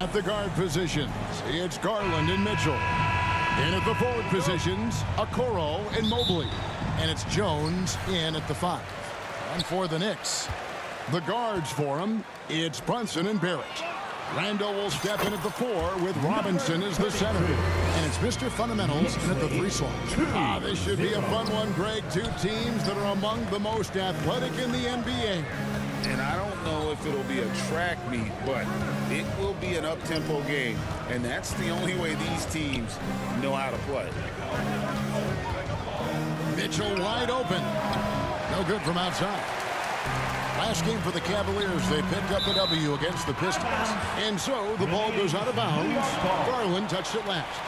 at the guard positions, it's Garland and Mitchell. In at the forward positions, Okoro and Mobley. And it's Jones in at the 5. And for the Knicks, the guards for them, it's Brunson and Barrett. Randall will step in at the 4 with Robinson as the center. And it's Mr. Fundamentals in at the 3 slot. This should be a fun one, Greg. Two teams that are among the most athletic in the NBA. And I don't know if it'll be a track meet, but it will be an up-tempo game. And that's the only way these teams know how to play. Mitchell wide open. No good from outside. Last game for the Cavaliers, they picked up the W against the Pistons. And so the ball goes out of bounds. Garland touched it last.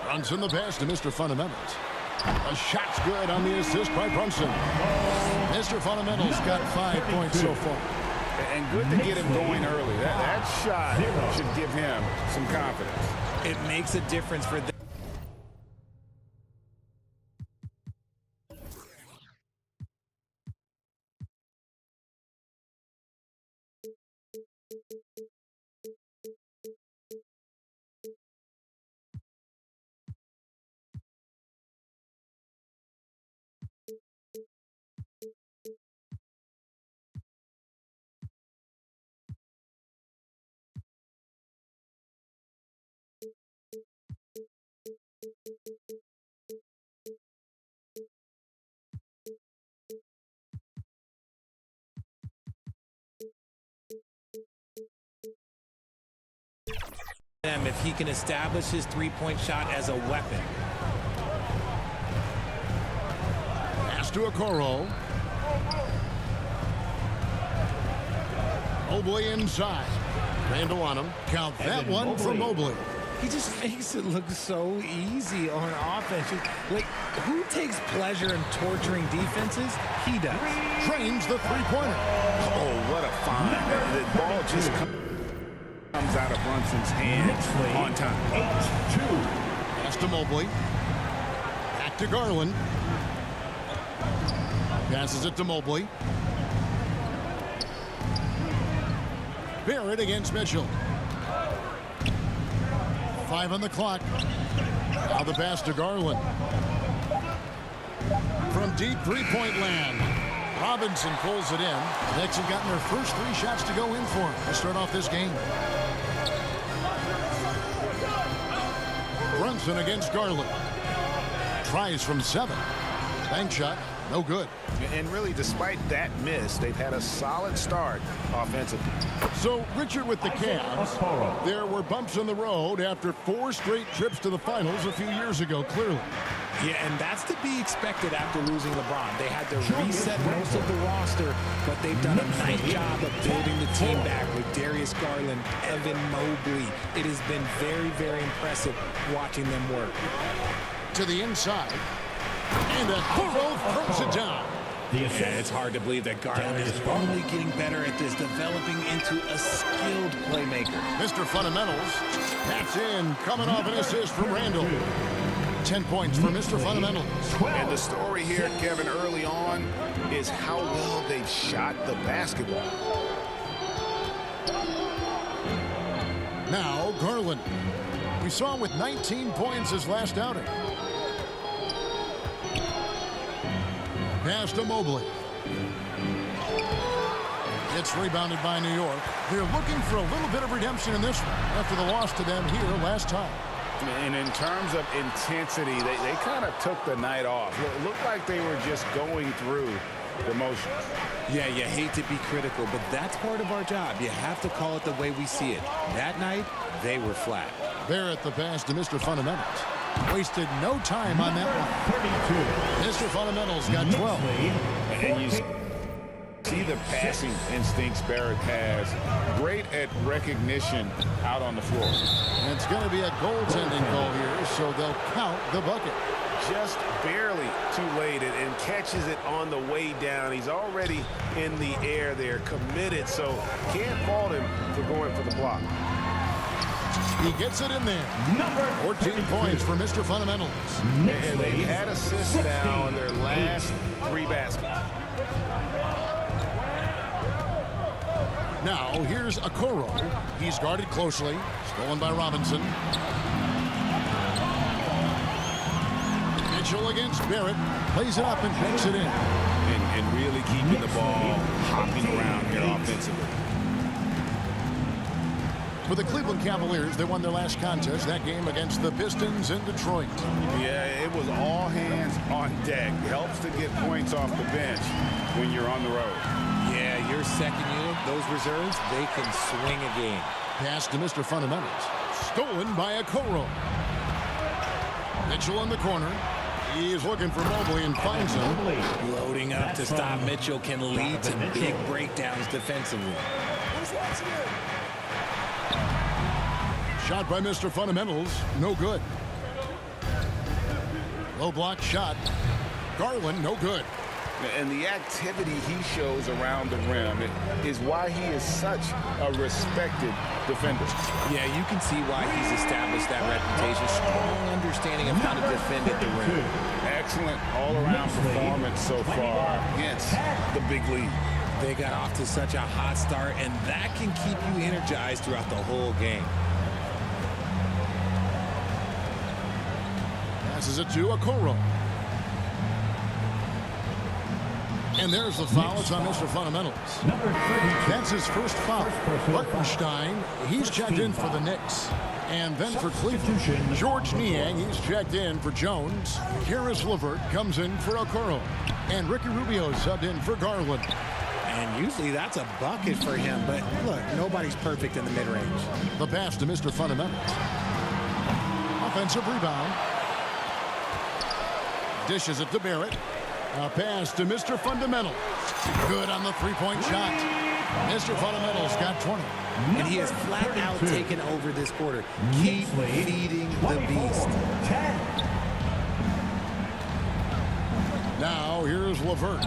Brunson the pass to Mr. Fundamentals. A shot's good on the assist by Brunson. Mr. Fundamentals got 5 points so far. And good to get him going early. That shot should give him some confidence. It makes a difference for them. If he can establish his three-point shot as a weapon. Pass to Okoro. Mobley inside. Randall on him. Count that one for Mobley. He just makes it look so easy on offense. Like, who takes pleasure in torturing defenses? He does. Trains the three-pointer. Oh, what a find. The ball just comes out of Brunson's hands on time. 8-2. Pass to Mobley. Back to Garland. Passes it to Mobley. Barrett against Mitchell. 5 on the clock. Now the pass to Garland. From deep three-point land. Robinson pulls it in. The Knicks have gotten their first 3 shots to go in for him to start off this game. Brunson against Garland. Tries from 7. Bank shot, no good. And really, despite that miss, they've had a solid start offensively. So, Richard, with the Cavs, there were bumps in the road after 4 straight trips to the finals a few years ago, clearly. Yeah, and that's to be expected after losing LeBron. They had to reset most of the roster, but they've done a nice job of building the team back with Darius Garland, Evan Mobley. It has been very, very impressive watching them work. To the inside. And Okoro throws it down. Yeah, it's hard to believe that Garland is only getting better at this, developing into a skilled playmaker. Mr. Fundamentals, that's in, coming off an assist from Randall. 10 points for Mr. Fundamentals. And the story here, Kevin, early on is how well they've shot the basketball. Now, Garland. We saw him with 19 points his last outing. Pass to Mobley. It's rebounded by New York. They're looking for a little bit of redemption in this one after the loss to them here last time. And in terms of intensity, they kind of took the night off. It looked like they were just going through the motions. Yeah, you hate to be critical, but that's part of our job. You have to call it the way we see it. That night, they were flat. Barrett the pass to Mr. Fundamentals. Wasted no time on that one. 32. Mr. Fundamentals got 12. And you see the passing instincts Barrett has. Great at recognition out on the floor. And it's going to be a goaltending call here, so they'll count the bucket. Just barely too late and catches it on the way down. He's already in the air there, committed, so can't fault him for going for the block. He gets it in there. 14 points for Mr. Fundamentals. And they've had assists now in their last 3 baskets. Now, here's Okoro. He's guarded closely. Stolen by Robinson. Mitchell against Barrett. Plays it up and banks it in. And really keeping the ball hopping around here offensively. For the Cleveland Cavaliers, they won their last contest, that game against the Pistons in Detroit. Yeah, it was all hands on deck. Helps to get points off the bench when you're on the road. Yeah, your second unit, those reserves, they can swing a game. Pass to Mr. Fundamentals. Stolen by Okoro. Mitchell in the corner. He's looking for Mobley and finds him. Loading up to stop Mitchell can lead to big breakdowns defensively. Shot by Mr. Fundamentals. No good. Low block shot. Garland, no good. And the activity he shows around the rim is why he is such a respected defender. Yeah, you can see why he's established that reputation. Strong understanding of how to defend at the rim. Excellent all-around performance so far against the big lead. They got off to such a hot start, and that can keep you energized throughout the whole game. Passes it to Okoro. And there's the foul. It's on Mr. Fundamentals. That's his first foul. Hartenstein, he's checked in for the Knicks. And then for Cleveland, George Niang, he's checked in for Jones. Karis LeVert comes in for Okoro. And Ricky Rubio subbed in for Garland. And usually that's a bucket for him, but look, nobody's perfect in the mid-range. The pass to Mr. Fundamentals. Offensive rebound. Dishes it to Barrett. A pass to Mr. Fundamentals. Good on the three-point shot. Mr. Fundamentals got 20. And he has flat out taken over this quarter. Keep feeding the beast. Now here's LeVert.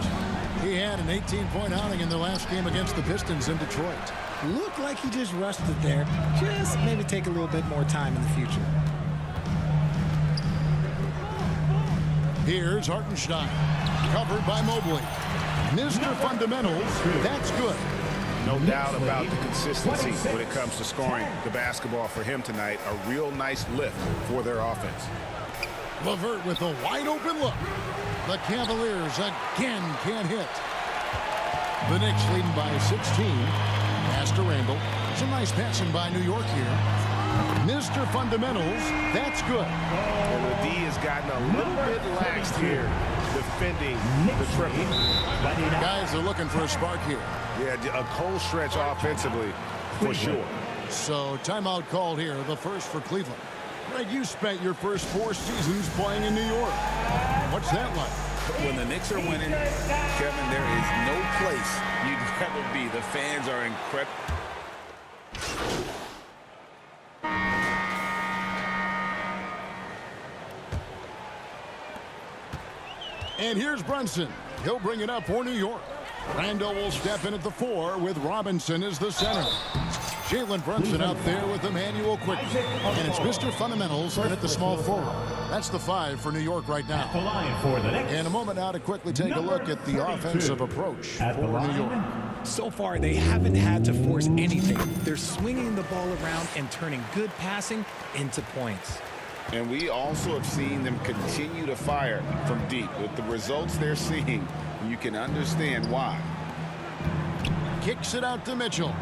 He had an 18-point outing in their last game against the Pistons in Detroit. Looked like he just rushed it there. Just maybe take a little bit more time in the future. Here's Hartenstein. Covered by Mobley. Mr. Fundamentals, that's good. No doubt about the consistency when it comes to scoring the basketball for him tonight. A real nice lift for their offense. LeVert with a wide open look. The Cavaliers again can't hit. The Knicks leading by 16. Pass to Randall. Some nice passing by New York here. Mr. Fundamentals, that's good. And the D has gotten a little bit laxed here defending the triple. Guys are looking for a spark here. Yeah, a cold stretch offensively for sure. So timeout called here, the first for Cleveland. Greg, you spent your first 4 seasons playing in New York. What's that like? When the Knicks are winning, Kevin, there is no place you'd rather be. The fans are incredible. And here's Brunson. He'll bring it up for New York. Randall will step in at the 4 with Robinson as the center. Jalen Brunson out there with Emmanuel Quickly. And it's Mr. Fundamentals in at the small forward. That's the 5 for New York right now. In a moment now to quickly take a look at the offensive approach for New York. So far, they haven't had to force anything. They're swinging the ball around and turning good passing into points. And we also have seen them continue to fire from deep. With the results they're seeing, you can understand why. Kicks it out to Mitchell.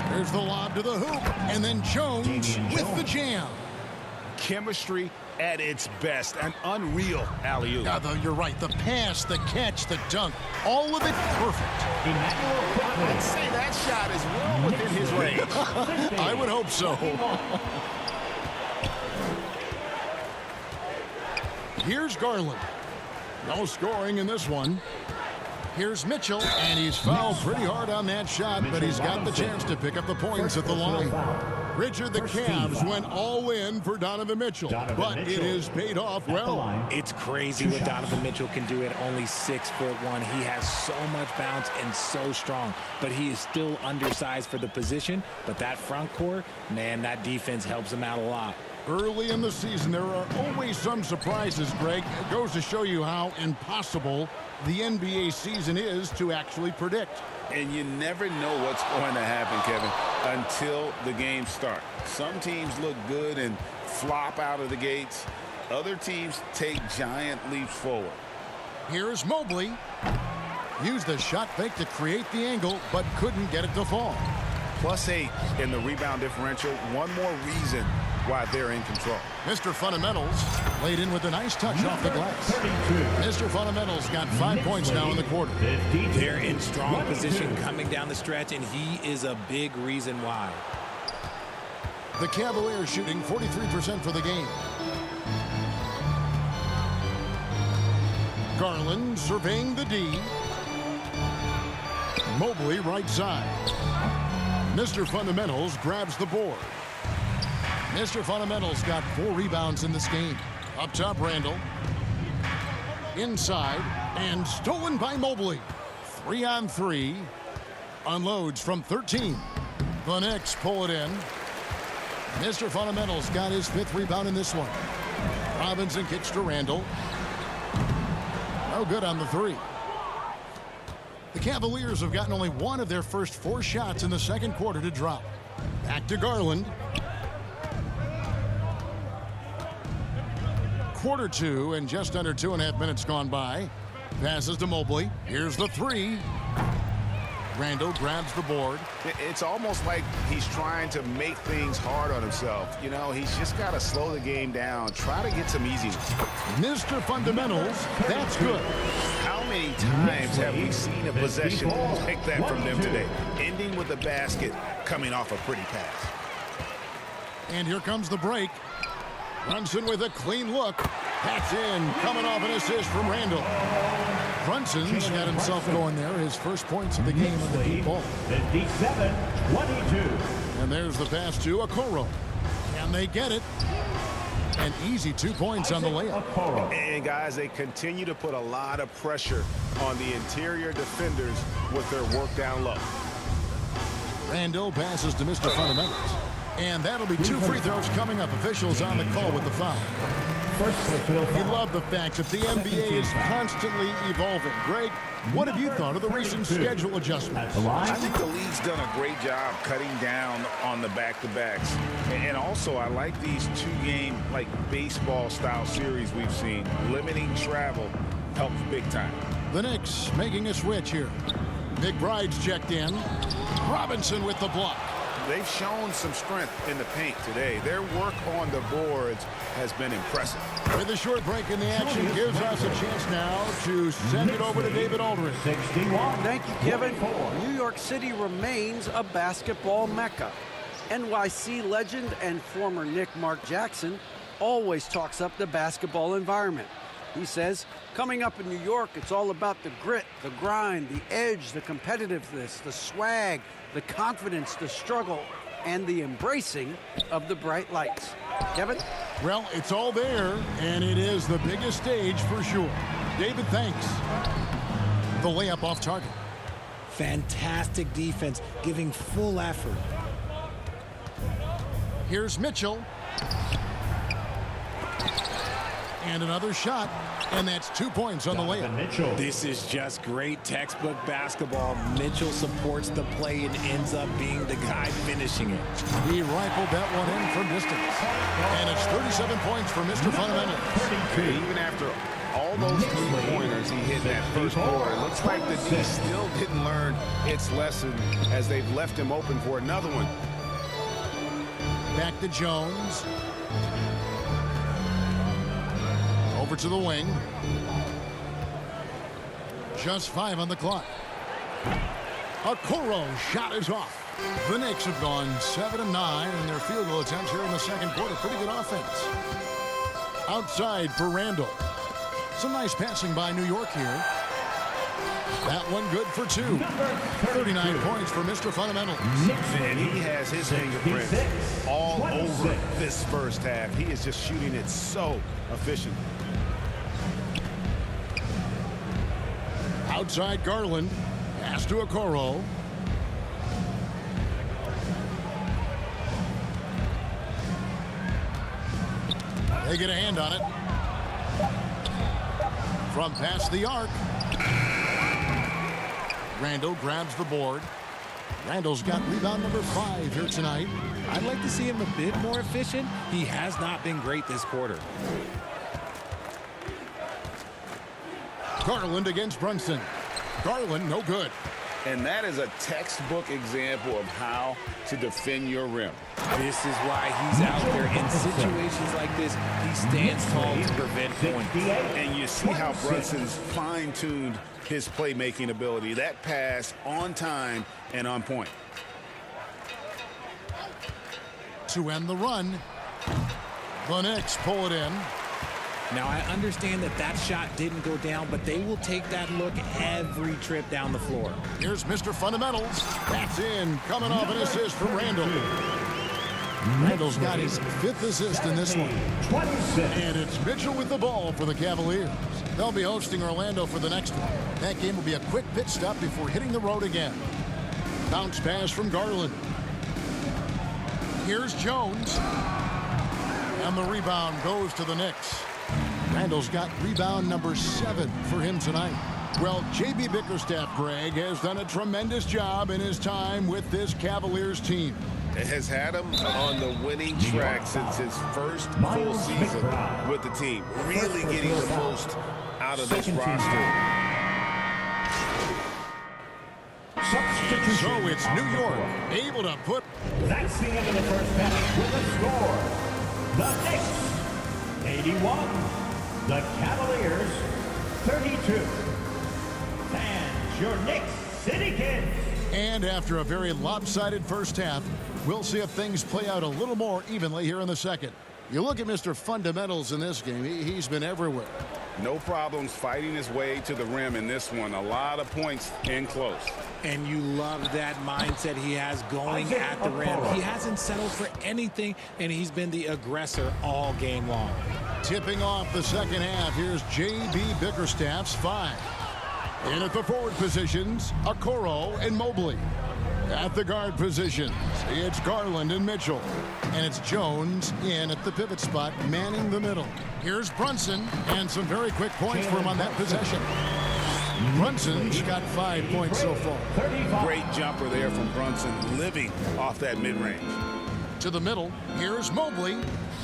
There's the lob to the hoop. And then Jones with the jam. Chemistry at its best. An unreal alley-oop. Now, though, you're right. The pass, the catch, the dunk, all of it perfect. I'd say that shot is well within his range. I would hope so. Here's Garland. No scoring in this one. Here's Mitchell, and he's fouled pretty hard on that shot, but he's got the chance to pick up the points at the line. Richard, the Cavs went all in for Donovan Mitchell, but it has paid off well. It's crazy what Donovan Mitchell can do at only 6'1". He has so much bounce and so strong, but he is still undersized for the position. But that front court, man, that defense helps him out a lot. Early in the season, there are always some surprises, Greg. It goes to show you how impossible the NBA season is to actually predict. And you never know what's going to happen, Kevin, until the games start. Some teams look good and flop out of the gates. Other teams take giant leaps forward. Here's Mobley. Used the shot fake to create the angle, but couldn't get it to fall. +8 in the rebound differential. One more reason why they're in control. Mr. Fundamentals laid in with a nice touch off the glass. Mr. Fundamentals got 5 points now in the quarter. They're in strong position coming down the stretch, and he is a big reason why. The Cavaliers shooting 43% for the game. Garland surveying the D. Mobley right side. Mr. Fundamentals grabs the board. Mr. Fundamentals got 4 rebounds in this game. Up top, Randall. Inside, and stolen by Mobley. 3-on-3. Unloads from 13. The Knicks pull it in. Mr. Fundamentals got his 5th rebound in this one. Robinson kicks to Randall. No good on the 3. The Cavaliers have gotten only 1 of their first 4 shots in the second quarter to drop. Back to Garland. Quarter 2 and just under 2.5 minutes gone by. Passes to Mobley. Here's the 3. Randall grabs the board. It's almost like he's trying to make things hard on himself. You know, he's just got to slow the game down. Try to get some easiness. Mr. Fundamentals, that's good. How many times have we seen a possession like that from them today? Ending with a basket, coming off a pretty pass. And here comes the break. Brunson with a clean look. That's in, coming off an assist from Randall. Brunson's got himself going there. His first points of the game on the deep ball. 57-22. And there's the pass to Okoro. And they get it. An easy 2 points on the layup. And guys, they continue to put a lot of pressure on the interior defenders with their work down low. Randall passes to Mr. Fundamentals. And that'll be 2 free throws coming up. Officials on the call with the foul. You love the fact that the NBA is constantly evolving. Greg, what have you thought of the recent schedule adjustments? I think the league's done a great job cutting down on the back-to-backs. And also, I like these 2-game, like baseball-style series we've seen. Limiting travel helps big time. The Knicks making a switch here. McBride's checked in. Robinson with the block. They've shown some strength in the paint today. Their work on the boards has been impressive. With a short break in the action, gives us a chance now to send it over to David Aldridge. 61. Thank you, Kevin. New York City remains a basketball mecca. NYC legend and former Knick Mark Jackson always talks up the basketball environment. He says, coming up in New York, it's all about the grit, the grind, the edge, the competitiveness, the swag, the confidence, the struggle, and the embracing of the bright lights. Kevin? Well, it's all there, and it is the biggest stage for sure. David, thanks. The layup off target. Fantastic defense, giving full effort. Here's Mitchell. And another shot, and that's 2 points on the layup. This is just great textbook basketball. Mitchell supports the play and ends up being the guy finishing it. He rifled that one in from distance. And it's 37 points for Mr. Fundamentals. Even after all those 3-pointers he hit in that first quarter, it looks like the D still didn't learn its lesson as they've left him open for another one. Back to Jones. Over to the wing. Just 5 on the clock. Okoro shot is off. The Knicks have gone 7-9 in their field goal attempts here in the second quarter. Pretty good offense. Outside for Randall. Some nice passing by New York here. That one good for 2. 39 points for Mr. Fundamentals. And he has his fingerprints all over this first half. He is just shooting it so efficient. Outside Garland. Pass to Okoro. They get a hand on it. From past the arc. Randall grabs the board. Randall's got rebound number 5 here tonight. I'd like to see him a bit more efficient. He has not been great this quarter. Garland against Brunson. Garland, no good. And that is a textbook example of how to defend your rim. This is why he's out there in situations like this. He stands tall to prevent points. And you see how Brunson's fine-tuned his playmaking ability. That pass on time and on point. To end the run, the Knicks pull it in. Now, I understand that that shot didn't go down, but they will take that look every trip down the floor. Here's Mr. Fundamentals. That's in, coming off an assist from Randall. Randall's got his 5th assist in this one. And it's Mitchell with the ball for the Cavaliers. They'll be hosting Orlando for the next one. That game will be a quick pit stop before hitting the road again. Bounce pass from Garland. Here's Jones. And the rebound goes to the Knicks. Randall's got rebound number 7 for him tonight. Well, J.B. Bickerstaff, Greg, has done a tremendous job in his time with this Cavaliers team. It has had him on the winning track since his first full season with the team. Really getting the most out of this roster. So it's New York able to put... That's the end of the first half with a score. The Knicks, 81. The Cavaliers, 32. And your Knicks City Kids. And after a very lopsided first half, we'll see if things play out a little more evenly here in the second. You look at Mr. Fundamentals in this game, he's been everywhere. No problems fighting his way to the rim in this one. A lot of points in close. And you love that mindset he has going at the rim. He hasn't settled for anything, and he's been the aggressor all game long. Tipping off the second half, here's J.B. Bickerstaff's 5. In at the forward positions, Okoro and Mobley. At the guard positions, it's Garland and Mitchell. And it's Jones in at the pivot spot, manning the middle. Here's Brunson, and some very quick points for him on that possession. Brunson's got 5 points so far. Great jumper there from Brunson, living off that mid-range. To the middle, here's Mobley.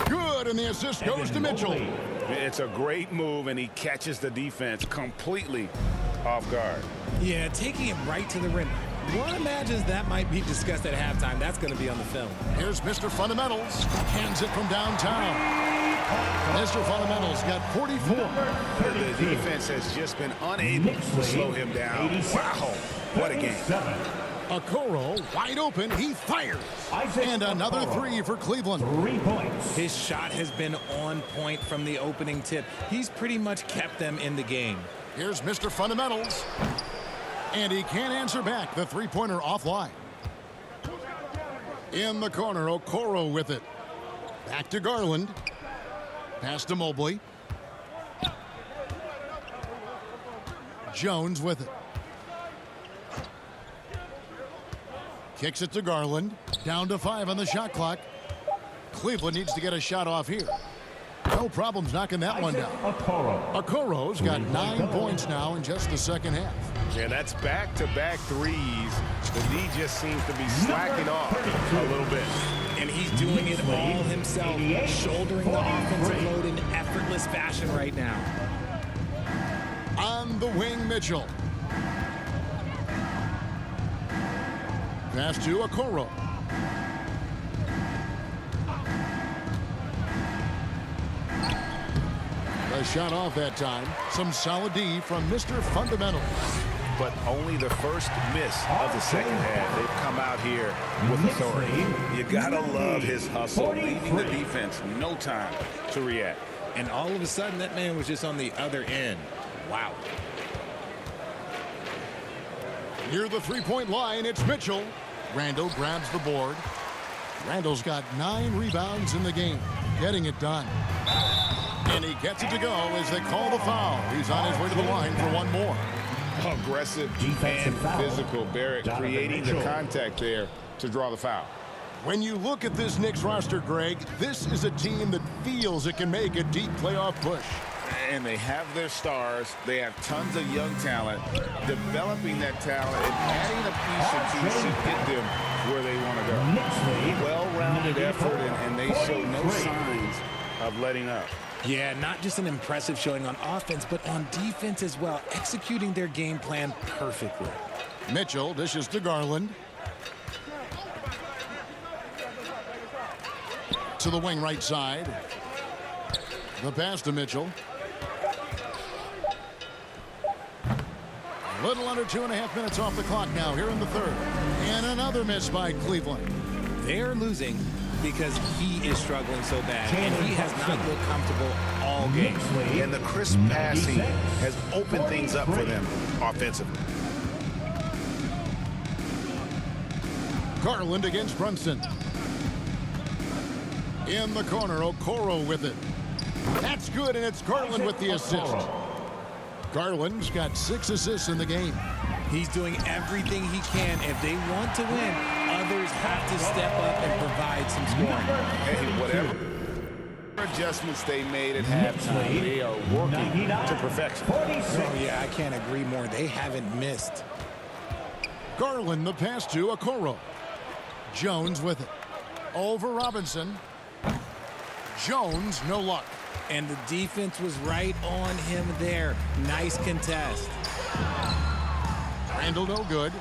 Good, and the assist goes to Mitchell. It's a great move, and he catches the defense completely off guard. Yeah, taking him right to the rim. One imagines that might be discussed at halftime. That's going to be on the film. Here's Mr. Fundamentals. Hands it from downtown. Mr. Fundamentals got 44. The defense has just been unable to slow him down. Wow, what a game. Okoro wide open. He fires. And another 3 for Cleveland. 3 points. His shot has been on point from the opening tip. He's pretty much kept them in the game. Here's Mr. Fundamentals. And he can't answer back. The three-pointer offline. In the corner, Okoro with it. Back to Garland. Pass to Mobley. Jones with it. Kicks it to Garland. Down to 5 on the shot clock. Cleveland needs to get a shot off here. No problems knocking that one down. Okoro's got 9 points now in just the second half. Yeah, that's back-to-back threes. The D just seems to be slacking off a little bit. And he's doing it all himself, shouldering the offensive load in effortless fashion right now. On the wing, Mitchell. Pass to Okoro. A shot off that time. Some solid D from Mr. Fundamentals. But only the first miss of the second half. They've come out here with authority. You gotta love his hustle, leaving the defense no time to react. And all of a sudden, that man was just on the other end. Wow. Near the three-point line, it's Mitchell. Randall grabs the board. Randall's got 9 rebounds in the game, getting it done. And he gets it to go as they call the foul. He's on his way to the line for one more. Aggressive Defensive and foul. physical. Barrett Donovan creating the Mitchell. contact there to draw the foul. When you look at this Knicks roster, Greg, this is a team that feels it can make a deep playoff push. And they have their stars. They have tons of young talent. Developing that talent and adding a piece or two should get them where they want to go. Knicks lead. Well-rounded effort, and they show no 43. signs of letting up. Yeah, not just an impressive showing on offense, but on defense as well, executing their game plan perfectly. Mitchell dishes to Garland. To the wing right side. The pass to Mitchell. A little under 2.5 minutes off the clock now here in the third. And another miss by Cleveland. They're losing because he is struggling so bad, and he has not looked comfortable all game. Knicks lead. And the crisp passing 96. has opened things up for them offensively. Garland against Brunson. In the corner, Okoro with it. That's good, and it's Garland with the assist. Garland's got 6 assists in the game. He's doing everything he can. If they want to win, others have to step up and provide some scoring. Hey, whatever adjustments they made at halftime, they are working to perfection. 46. Oh, yeah, I can't agree more. They haven't missed. Garland the pass to Okoro. Jones with it. Over Robinson. Jones, no luck. And the defense was right on him there. Nice contest. Randall no good.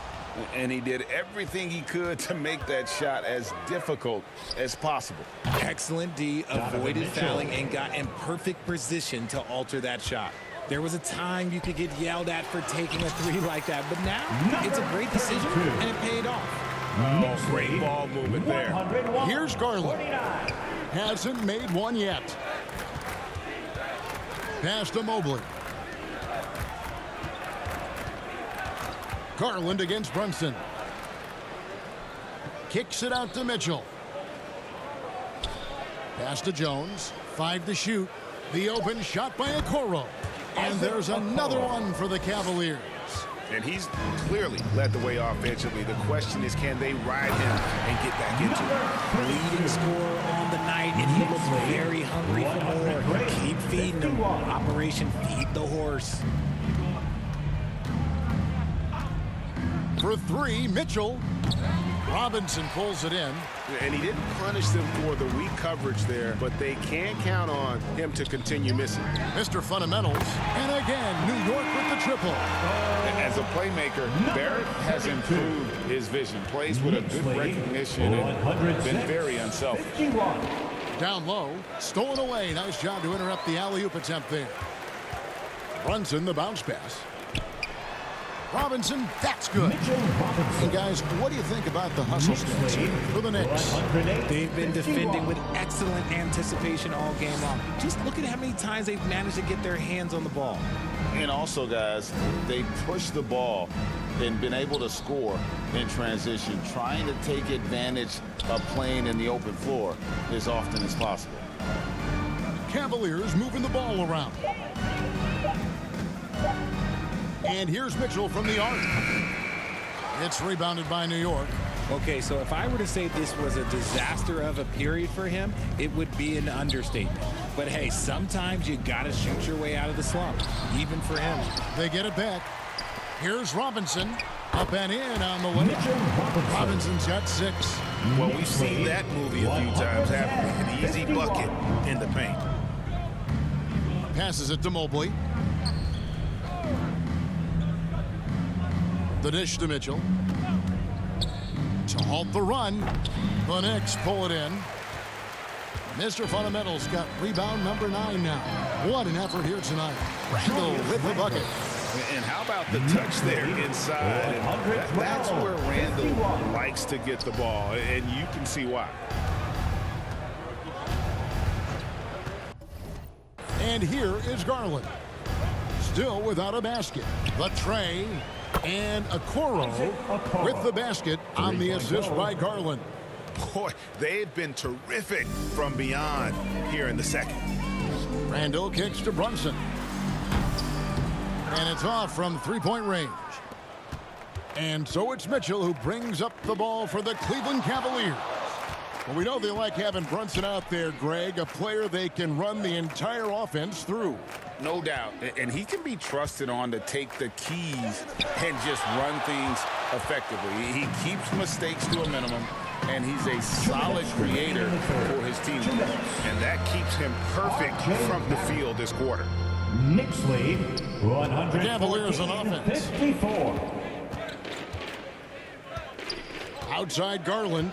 And he did everything he could to make that shot as difficult as possible. Excellent D, avoided fouling and got in perfect position to alter that shot. There was a time you could get yelled at for taking a 3 like that, but now it's a great decision and it paid off. Oh, great ball movement there. 101. Here's Garland. 49. Hasn't made one yet. Pass to Mobley. Garland against Brunson. Kicks it out to Mitchell. Pass to Jones. 5 to shoot. The open shot by Okoro. And there's another one for the Cavaliers. And he's clearly led the way offensively. The question is, can they ride him and get back into it? Leading scorer on the night, and he looks very hungry for more. Keep feeding him. Operation Feed the Horse. For 3, Mitchell. Robinson pulls it in. And he didn't punish them for the weak coverage there, but they can count on him to continue missing. Mr. Fundamentals. And again, New York with the triple. As a playmaker, Barrett has improved his vision. Plays with a good recognition and been very unselfish. 51. Down low. Stolen away. Nice job to interrupt the alley-oop attempt there. Brunson, the bounce pass. Robinson, that's good. And guys, what do you think about the hustle stance for the Knicks? They've been defending with excellent anticipation all game long. Just look at how many times they've managed to get their hands on the ball. And also, guys, they pushed the ball and been able to score in transition, trying to take advantage of playing in the open floor as often as possible. Cavaliers moving the ball around. And here's Mitchell from the arc. It's rebounded by New York. Okay, so if I were to say this was a disaster of a period for him, it would be an understatement. But hey, sometimes you gotta shoot your way out of the slump, even for him. They get it back. Here's Robinson. Up and in on the way. Robinson's got 6. Well, we've seen that movie a few times, haven't we? An easy bucket in the paint. Passes it to Mobley. The dish to Mitchell. To halt the run. The Knicks pull it in. Mr. Fundamentals got rebound number 9 now. What an effort here tonight. Randall with the bucket. And how about the touch there inside? And that's where Randall likes to get the ball, and you can see why. And here is Garland. Still without a basket. The tray. And Okoro with the basket on the assist by Garland. Boy, they've been terrific from beyond here in the second. Randall kicks to Brunson. And it's off from three-point range. And so it's Mitchell who brings up the ball for the Cleveland Cavaliers. Well, we know they like having Brunson out there, Greg, a player they can run the entire offense through. No doubt. And he can be trusted on to take the keys and just run things effectively. He keeps mistakes to a minimum, and he's a solid creator for his team. And that keeps him perfect from the field this quarter. Knicks lead, The Cavaliers on offense. 154. Outside Garland.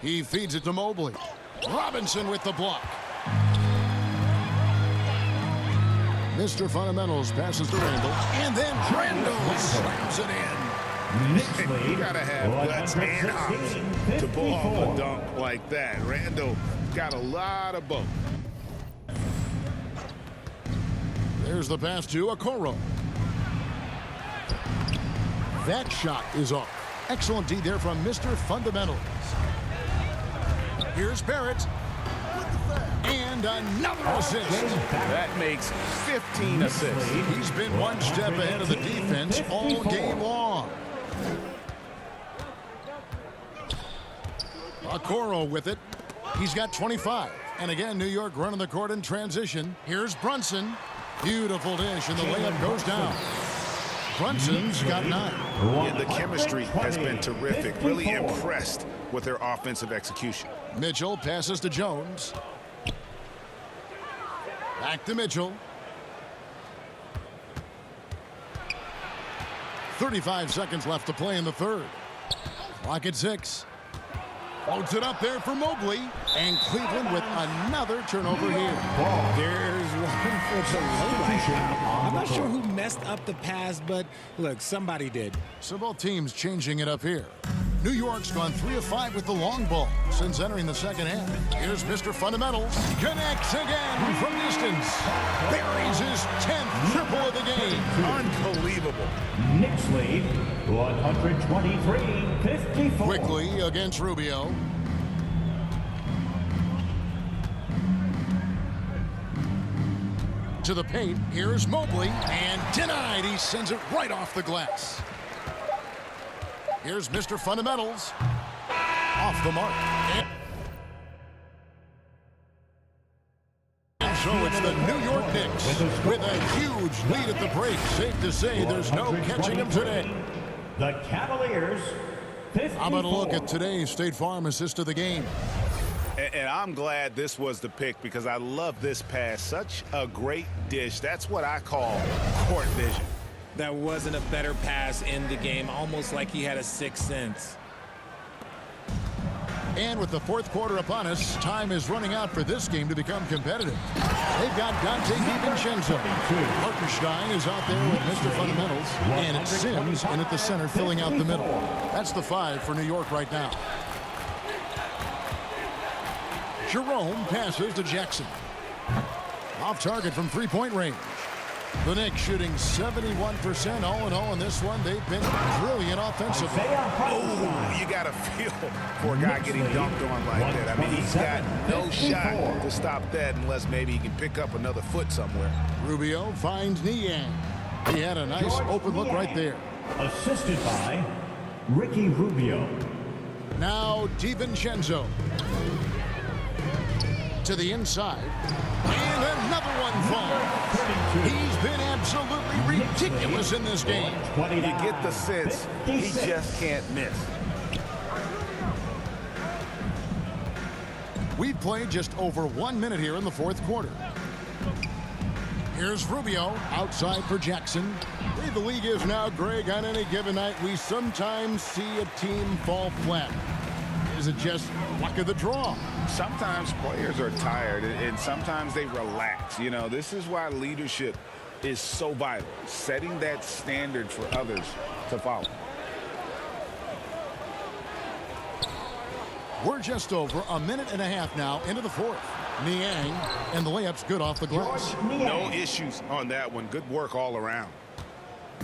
He feeds it to Mobley. Robinson with the block. Mr. Fundamentals passes to Randall. And then Randall slams it in. Knicks lead, You gotta have guts and hops to pull off a 116-54. dunk like that. Randall got a lot of both. There's the pass to Okoro. That shot is off. Excellent D there from Mr. Fundamentals. Here's Barrett. And another assist. That makes 15 assists. He's been one step ahead of the defense all game long. Okoro with it. He's got 25. And again, New York running the court in transition. Here's Brunson. Beautiful dish, and the layup goes down. Brunson's got 9. And the chemistry has been terrific. Really impressed with their offensive execution. Mitchell passes to Jones. Back to Mitchell. 35 seconds left to play in the third. Clock at 6. Floats it up there for Mobley. And Cleveland with another turnover here. There's one for the low. I'm not sure who messed up the pass, but look, somebody did. So both teams changing it up here. New York's gone 3 of 5 with the long ball since entering the second half. Here's Mr. Fundamentals. Connects again from distance. Buries his 10th triple of the game. Unbelievable. Knicks lead, 123-54. Quickly against Rubio. To the paint. Here's Mobley. And denied. He sends it right off the glass. Here's Mr. Fundamentals. Off the mark. And so it's the New York Knicks with a huge lead at the break. Safe to say there's no catching them today. The Cavaliers, 54. How about a look at today's State Farm assist of the game? And I'm glad this was the pick because I love this pass. Such a great dish. That's what I call court vision. That wasn't a better pass in the game, almost like he had a sixth sense. And with the fourth quarter upon us, time is running out for this game to become competitive. They've got Dante DiVincenzo. Hartenstein is out there with Mr. Fundamentals. And it's Sims in at the center filling out the middle. That's the 5 for New York right now. Jerome passes to Jackson. Off target from three-point range. The Knicks shooting 71% all in all in this one. They've been brilliant offensively. Oh, you got to feel for a guy getting dunked on like that. I mean, he's got no shot to stop that unless maybe he can pick up another foot somewhere. Rubio finds Niang. He had a nice open look right there. Assisted by Ricky Rubio. Now DiVincenzo. To the inside. And another one falls. He's been absolutely ridiculous in this game. You get the sense he just can't miss. We've played just over 1 minute here in the fourth quarter. Here's Rubio outside for Jackson. The way the league is now, Greg, on any given night, we sometimes see a team fall flat. Is it just luck of the draw? Sometimes players are tired and sometimes they relax. You know, this is why leadership is so vital, setting that standard for others to follow. We're just over a minute and a half now into the fourth. Niang, and the layup's good off the glass. No issues on that one. Good work all around.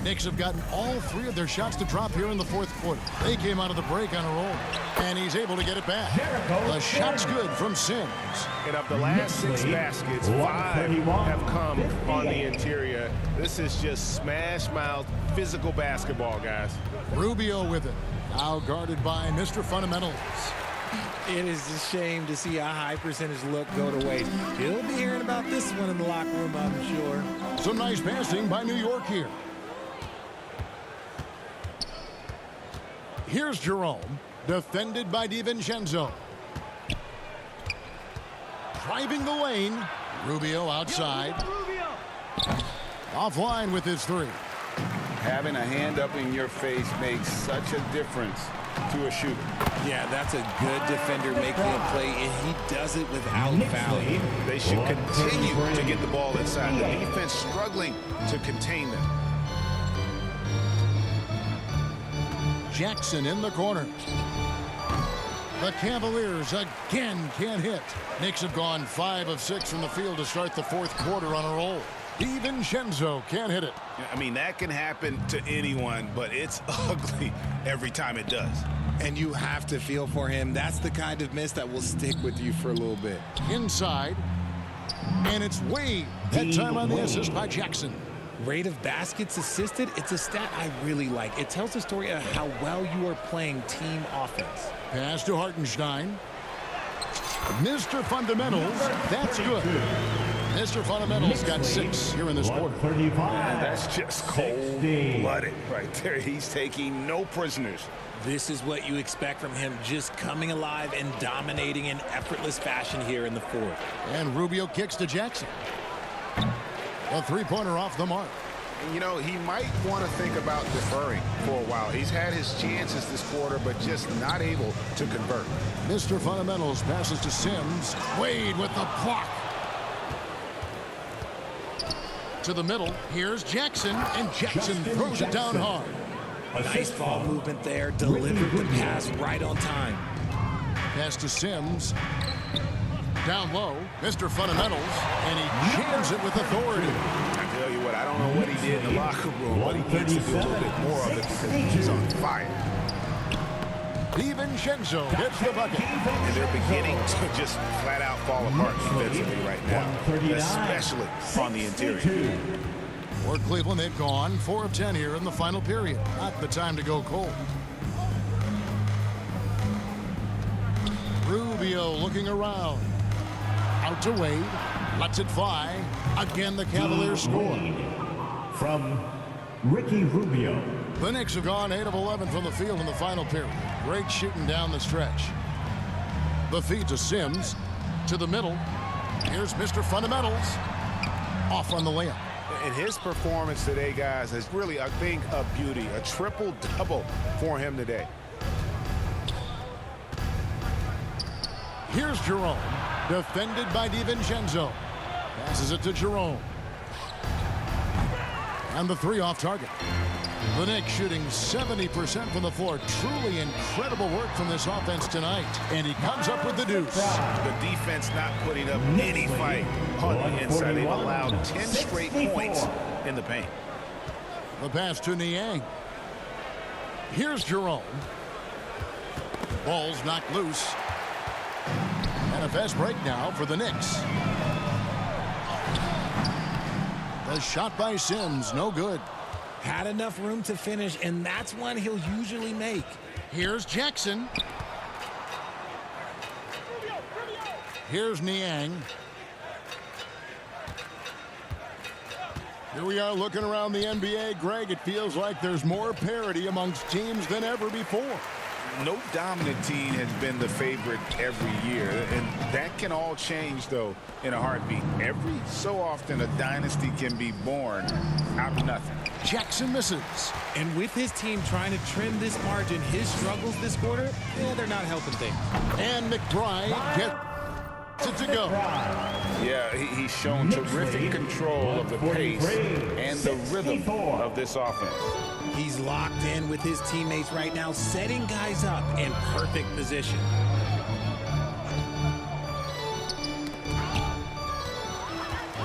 Knicks have gotten all 3 of their shots to drop here in the 4th quarter. They came out of the break on a roll, and he's able to get it back. The shot's good from Sims. And of the last 6 baskets, 5 have come on the interior. This is just smash-mouth physical basketball, guys. Rubio with it. Now guarded by Mr. Fundamentals. It is a shame to see a high percentage look go to waste. He'll be hearing about this one in the locker room, I'm sure. Some nice passing by New York here. Here's Jerome, defended by DiVincenzo. Driving the lane, Rubio outside. Offline with his 3. Having a hand up in your face makes such a difference to a shooter. Yeah, that's a good defender making a play, and he does it without fouling. They should continue to get the ball inside. The defense struggling to contain them. Jackson in the corner. The Cavaliers again can't hit. Knicks have gone 5 of 6 from the field to start the 4th quarter on a roll. DiVincenzo can't hit it. I mean, that can happen to anyone, but it's ugly every time it does. And you have to feel for him. That's the kind of miss that will stick with you for a little bit. Inside. And it's Wade. That time on the assist by Jackson. Rate of baskets assisted, it's a stat I really like. It tells the story of how well you are playing team offense. Pass to Hartenstein. Mr. Fundamentals, that's good. Mr. Fundamentals got 6 here in this quarter. And that's just cold-blooded right there. He's taking no prisoners. This is what you expect from him, just coming alive and dominating in effortless fashion here in the 4th. And Rubio kicks to Jackson. A 3-pointer off the mark. You know, he might want to think about deferring for a while. He's had his chances this quarter, but just not able to convert. Mr. Fundamentals passes to Sims. Wade with the block. To the middle. Here's Jackson, and Jackson throws it down hard. Nice ball movement there. Delivered the pass right on time. Pass to Sims. Down low, Mr. Fundamentals, and he jams it with authority. I tell you what, I don't know what he did in the locker room, but he needs to do a little bit more of it because he's on fire. DiVincenzo gets the bucket. And they're beginning to just flat out fall apart defensively right now, especially on the interior. For Cleveland, they've gone 4 of 10 here in the final period. Not the time to go cold. Rubio looking around. Out to Wade. Lets it fly. Again, the Cavaliers score. From Ricky Rubio. The Knicks have gone 8 of 11 from the field in the final period. Great shooting down the stretch. The feed to Sims. To the middle. Here's Mr. Fundamentals. Off on the layup. And his performance today, guys, is really a thing of beauty. A triple-double for him today. Here's Jerome. Defended by DiVincenzo. Passes it to Jerome. And the 3 off target. The Knicks shooting 70% from the floor. Truly incredible work from this offense tonight. And he comes up with the deuce. The defense not putting up any fight on the inside. They've allowed 10 straight points in the paint. The pass to Niang. Here's Jerome. Ball's knocked loose. And a fast break now for the Knicks. The shot by Sims, no good. Had enough room to finish, and that's one he'll usually make. Here's Jackson. Here's Niang. Here we are looking around the NBA. Greg, it feels like there's more parity amongst teams than ever before. No dominant team has been the favorite every year, and that can all change, though, in a heartbeat. Every so often, a dynasty can be born out of nothing. Jackson misses. And with his team trying to trim this margin, his struggles this quarter, they're not helping things. And McBride gets it to go. Yeah, he's shown terrific control of the pace and the rhythm of this offense. He's locked in with his teammates right now, setting guys up in perfect position.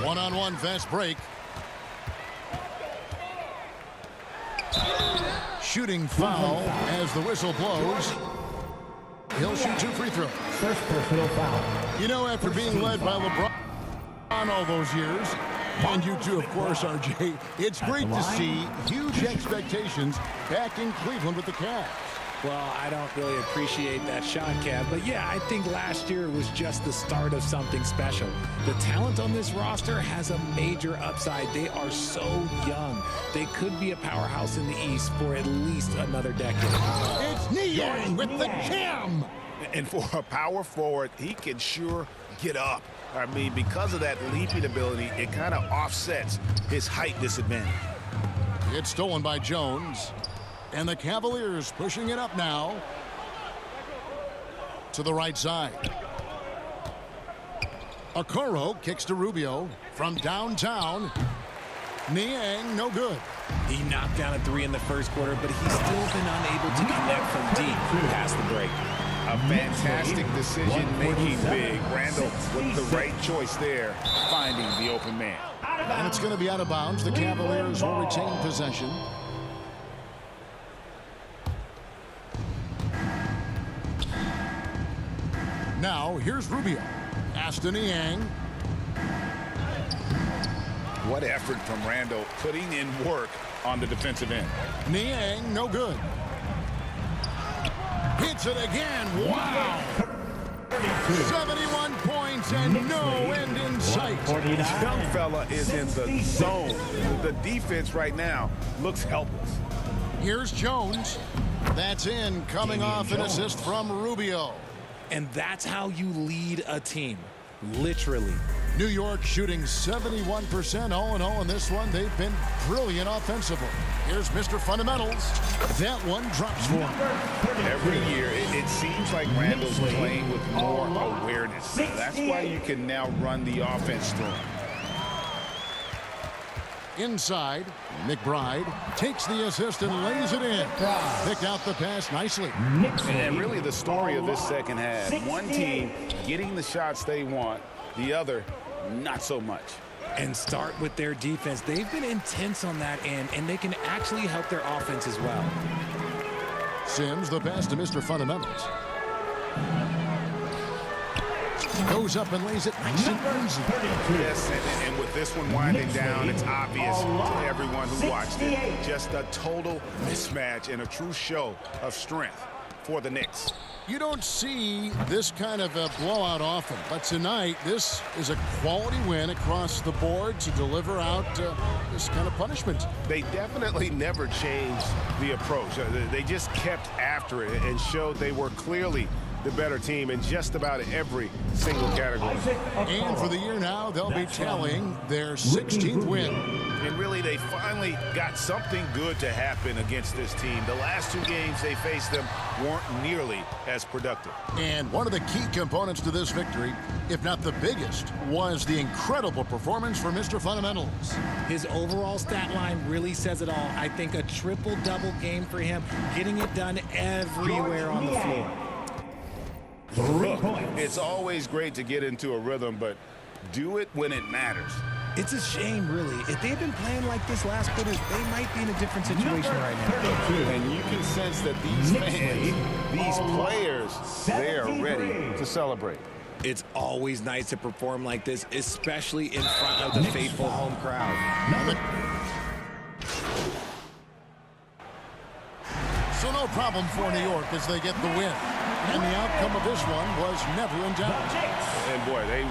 One-on-one fast break. Shooting foul as the whistle blows. He'll shoot 2 free throws. First personal foul. You know, after being led by LeBron all those years, and you too, of course, RJ, it's great to see huge expectations back in Cleveland with the Cavs. Well, I don't really appreciate that shot, Kev. But yeah, I think last year was just the start of something special. The talent on this roster has a major upside. They are so young. They could be a powerhouse in the East for at least another decade. It's Niang with the jam. And for a power forward, he can sure get up. I mean, because of that leaping ability, it kind of offsets his height disadvantage. It's stolen by Jones. And the Cavaliers pushing it up now to the right side. Okoro kicks to Rubio from downtown. Niang, no good. He knocked down a 3 in the first quarter, but he's still been unable to connect from deep past the break. A fantastic decision making big. Randall with the right choice there, finding the open man. And it's going to be out of bounds. The Cavaliers will retain possession. Now, here's Rubio. Aston Niang. What effort from Randall, putting in work on the defensive end. Niang, no good. Hits it again. Wow. 71 points and no end in sight. This young fella is in the zone. The defense right now looks helpless. Here's Jones. That's in, coming off an assist from Rubio. And that's how you lead a team, literally. New York shooting 71% all in all in this one. They've been brilliant offensively. Here's Mr. Fundamentals. That one drops for him. Every year, it seems like Randall's playing with more awareness. That's why you can now run the offense through him. Inside, McBride takes the assist and lays it in. Picked out the pass nicely. And really the story of this second half, one team getting the shots they want, the other not so much. And start with their defense. They've been intense on that end, and they can actually help their offense as well. Sims, the pass to Mr. Fundamentals. Goes up and lays it nice and easy. Yes, and with this one winding down, it's obvious to everyone who watched it. Just a total mismatch and a true show of strength for the Knicks. You don't see this kind of a blowout often, but tonight this is a quality win across the board to deliver out this kind of punishment. They definitely never changed the approach. They just kept after it and showed they were clearly the better team in just about every single category. And for the year now, they'll be tallying their 16th win. And really, they finally got something good to happen against this team. The last 2 games they faced them weren't nearly as productive. And one of the key components to this victory, if not the biggest, was the incredible performance for Mr. Fundamentals. His overall stat line really says it all. I think a triple-double game for him, getting it done everywhere on the floor. Look, it's always great to get into a rhythm, but do it when it matters. It's a shame, really. If they'd been playing like this last quarter, they might be in a different situation right now. And you can sense that these fans, these players, they are ready to celebrate. It's always nice to perform like this, especially in front of the faithful home crowd. So no problem for New York as they get the win. And the outcome of this one was never in doubt. And boy, they